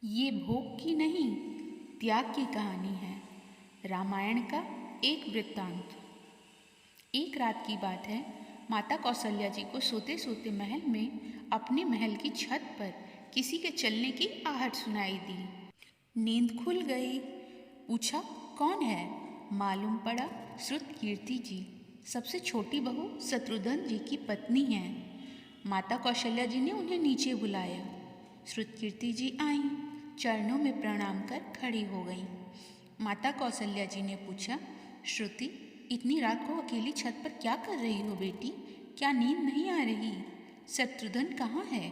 ये भोग की नहीं, त्याग की कहानी है। रामायण का एक वृत्तांत। एक रात की बात है। माता कौशल्या जी को सोते सोते महल में अपने महल की छत पर किसी के चलने की आहट सुनाई दी। नींद खुल गई। पूछा, कौन है? मालूम पड़ा श्रुत कीर्ति जी, सबसे छोटी बहू शत्रुघ्न जी की पत्नी हैं। माता कौशल्या जी ने उन्हें नीचे बुलाया। श्रुत कीर्ति जी आईं, चरणों में प्रणाम कर खड़ी हो गईं। माता कौशल्या जी ने पूछा, श्रुति, इतनी रात को अकेली छत पर क्या कर रही हो बेटी? क्या नींद नहीं आ रही? शत्रुघ्न कहाँ है?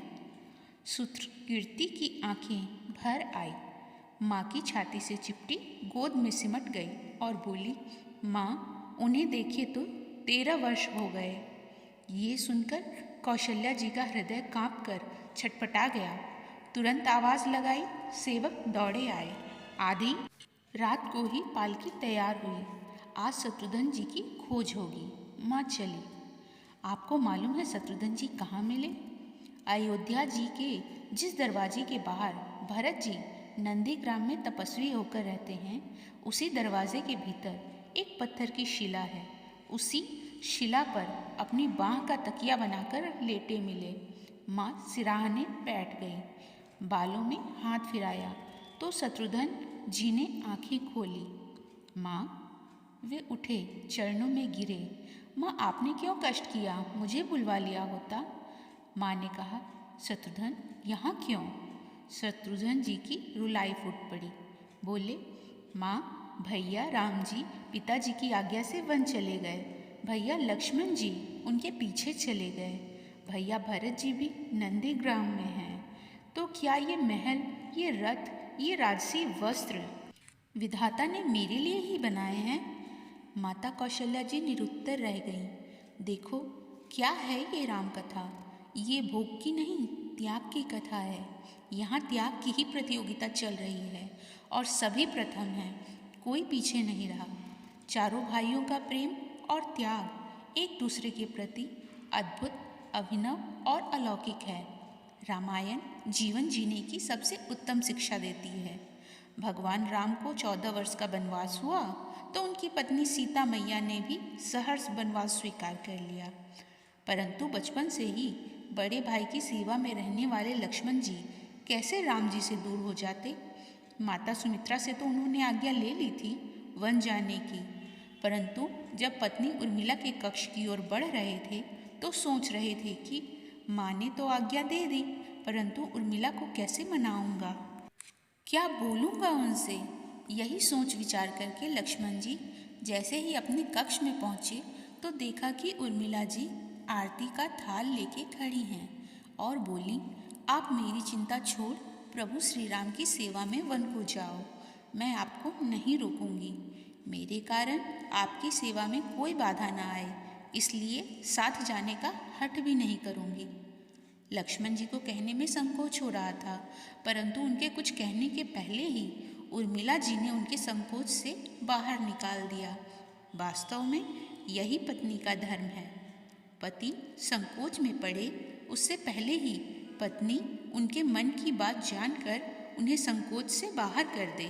श्रुत कीर्ति की आंखें भर आई। माँ की छाती से चिपटी गोद में सिमट गई और बोली, माँ, उन्हें देखे तो 13 वर्ष हो गए। ये सुनकर कौशल्या जी का हृदय काँप कर छटपटा गया। तुरंत आवाज़ लगाई, सेवक दौड़े आए। आधी रात को ही पालकी तैयार हुई। आज शत्रुघ्न जी की खोज होगी। माँ चली। आपको मालूम है शत्रुघ्न जी कहाँ मिले? अयोध्या जी के जिस दरवाजे के बाहर भरत जी नंदीग्राम में तपस्वी होकर रहते हैं, उसी दरवाजे के भीतर एक पत्थर की शिला है। उसी शिला पर अपनी बाँह का तकिया बनाकर लेटे मिले। माँ सिराहने बैठ गई। बालों में हाथ फिराया तो शत्रुघ्न जी ने आंखें खोली। माँ, वे उठे, चरणों में गिरे। माँ, आपने क्यों कष्ट किया? मुझे बुलवा लिया होता। माँ ने कहा, शत्रुघ्न यहाँ क्यों? शत्रुघ्न जी की रुलाई फूट पड़ी। बोले, माँ, भैया राम जी पिताजी की आज्ञा से वन चले गए। भैया लक्ष्मण जी उनके पीछे चले गए। भैया भरत जी भी नंदीग्राम में हैं। तो क्या ये महल, ये रथ, ये राजसी वस्त्र विधाता ने मेरे लिए ही बनाए हैं? माता कौशल्या जी निरुत्तर रह गईं। देखो, क्या है ये राम कथा? ये भोग की नहीं, त्याग की कथा है। यहाँ त्याग की ही प्रतियोगिता चल रही है और सभी प्रथम हैं, कोई पीछे नहीं रहा। चारों भाइयों का प्रेम और त्याग एक दूसरे के प्रति अद्भुत, अभिनव और अलौकिक है। रामायण जीवन जीने की सबसे उत्तम शिक्षा देती है। भगवान राम को 14 वर्ष का वनवास हुआ तो उनकी पत्नी सीता मैया ने भी सहर्ष वनवास स्वीकार कर लिया। परंतु बचपन से ही बड़े भाई की सेवा में रहने वाले लक्ष्मण जी कैसे राम जी से दूर हो जाते? माता सुमित्रा से तो उन्होंने आज्ञा ले ली थी वन जाने की, परंतु जब पत्नी उर्मिला के कक्ष की ओर बढ़ रहे थे तो सोच रहे थे कि माँ ने तो आज्ञा दे दी, परंतु उर्मिला को कैसे मनाऊंगा, क्या बोलूँगा उनसे? यही सोच विचार करके लक्ष्मण जी जैसे ही अपने कक्ष में पहुँचे तो देखा कि उर्मिला जी आरती का थाल लेके खड़ी हैं और बोली, आप मेरी चिंता छोड़ प्रभु श्री राम की सेवा में वन को जाओ। मैं आपको नहीं रोकूंगी। मेरे कारण आपकी सेवा में कोई बाधा ना आए, इसलिए साथ जाने का हठ भी नहीं करूंगी। लक्ष्मण जी को कहने में संकोच हो रहा था, परंतु उनके कुछ कहने के पहले ही उर्मिला जी ने उनके संकोच से बाहर निकाल दिया। वास्तव में यही पत्नी का धर्म है। पति संकोच में पड़े उससे पहले ही पत्नी उनके मन की बात जानकर उन्हें संकोच से बाहर कर दे।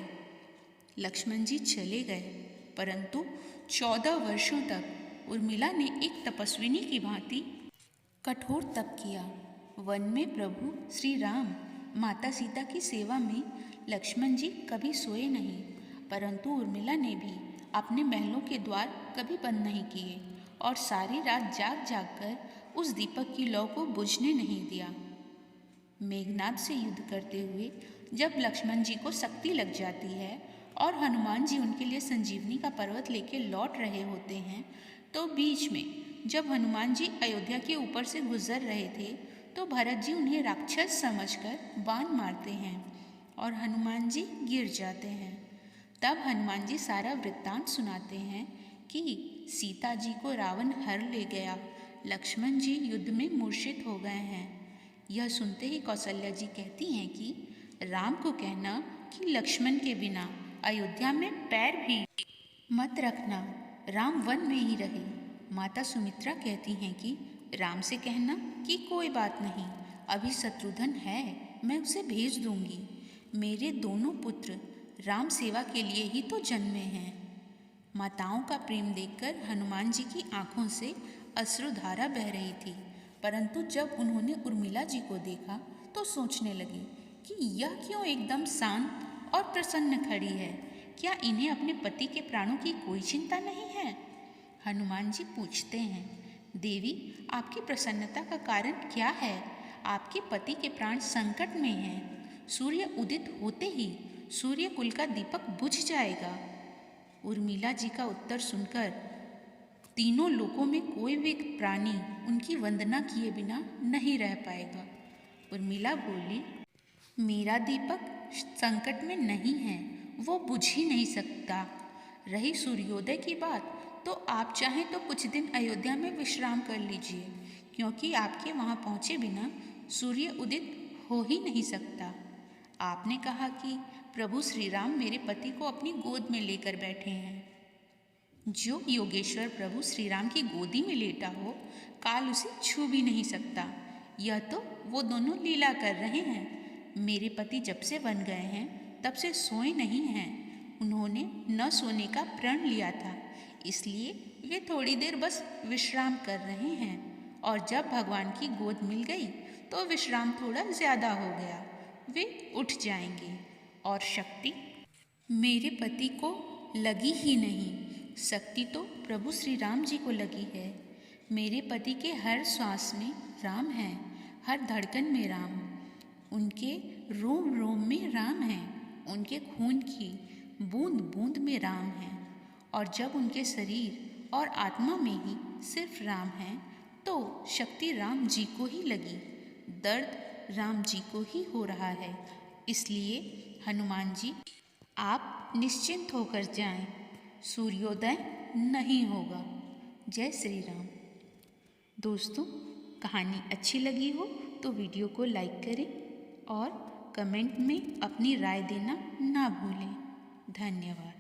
लक्ष्मण जी चले गए, परंतु 14 वर्षों तक उर्मिला ने एक तपस्विनी की भांति कठोर तप किया। वन में प्रभु श्री राम माता सीता की सेवा में लक्ष्मण जी कभी सोए नहीं, परंतु उर्मिला ने भी अपने महलों के द्वार कभी बंद नहीं किए और सारी रात जाग जाग कर उस दीपक की लौ को बुझने नहीं दिया। मेघनाद से युद्ध करते हुए जब लक्ष्मण जी को शक्ति लग जाती है और हनुमान जी उनके लिए संजीवनी का पर्वत लेके लौट रहे होते हैं, तो बीच में जब हनुमान जी अयोध्या के ऊपर से गुजर रहे थे तो भरत जी उन्हें राक्षस समझकर बाण मारते हैं और हनुमान जी गिर जाते हैं। तब हनुमान जी सारा वृत्तांत सुनाते हैं कि सीता जी को रावण हर ले गया, लक्ष्मण जी युद्ध में मूर्छित हो गए हैं। यह सुनते ही कौशल्या जी कहती हैं कि राम को कहना कि लक्ष्मण के बिना अयोध्या में पैर भी मत रखना, राम वन में ही रहे। माता सुमित्रा कहती हैं कि राम से कहना कि कोई बात नहीं, अभी शत्रुघ्न है, मैं उसे भेज दूंगी। मेरे दोनों पुत्र राम सेवा के लिए ही तो जन्मे हैं। माताओं का प्रेम देखकर हनुमान जी की आंखों से अश्रुधारा बह रही थी, परंतु जब उन्होंने उर्मिला जी को देखा तो सोचने लगी कि यह क्यों एकदम शांत और प्रसन्न खड़ी है। क्या इन्हें अपने पति के प्राणों की कोई चिंता नहीं है? हनुमान जी पूछते हैं, देवी, आपकी प्रसन्नता का कारण क्या है? आपके पति के प्राण संकट में हैं। सूर्य उदित होते ही सूर्य कुल का दीपक बुझ जाएगा। उर्मिला जी का उत्तर सुनकर तीनों लोकों में कोई भी प्राणी उनकी वंदना किए बिना नहीं रह पाएगा। उर्मिला बोली, मेरा दीपक संकट में नहीं है, वो बुझ ही नहीं सकता। रही सूर्योदय की बात, तो आप चाहें तो कुछ दिन अयोध्या में विश्राम कर लीजिए, क्योंकि आपके वहाँ पहुँचे बिना सूर्य उदित हो ही नहीं सकता। आपने कहा कि प्रभु श्री राम मेरे पति को अपनी गोद में लेकर बैठे हैं। जो योगेश्वर प्रभु श्री राम की गोदी में लेटा हो, काल उसे छू भी नहीं सकता। यह तो वो दोनों लीला कर रहे हैं। मेरे पति जब से बन गए हैं तब से सोए नहीं हैं। उन्होंने न सोने का प्रण लिया था, इसलिए वे थोड़ी देर बस विश्राम कर रहे हैं। और जब भगवान की गोद मिल गई तो विश्राम थोड़ा ज़्यादा हो गया, वे उठ जाएंगे। और शक्ति मेरे पति को लगी ही नहीं। शक्ति तो प्रभु श्री राम जी को लगी है। मेरे पति के हर श्वास में राम है, हर धड़कन में राम, उनके रोम रोम में राम है, उनके खून की बूंद बूंद में राम है। और जब उनके शरीर और आत्मा में ही सिर्फ राम है, तो शक्ति राम जी को ही लगी, दर्द राम जी को ही हो रहा है। इसलिए हनुमान जी, आप निश्चिंत होकर जाएं, सूर्योदय नहीं होगा। जय श्री राम। दोस्तों, कहानी अच्छी लगी हो तो वीडियो को लाइक करें और कमेंट में अपनी राय देना ना भूलें। धन्यवाद।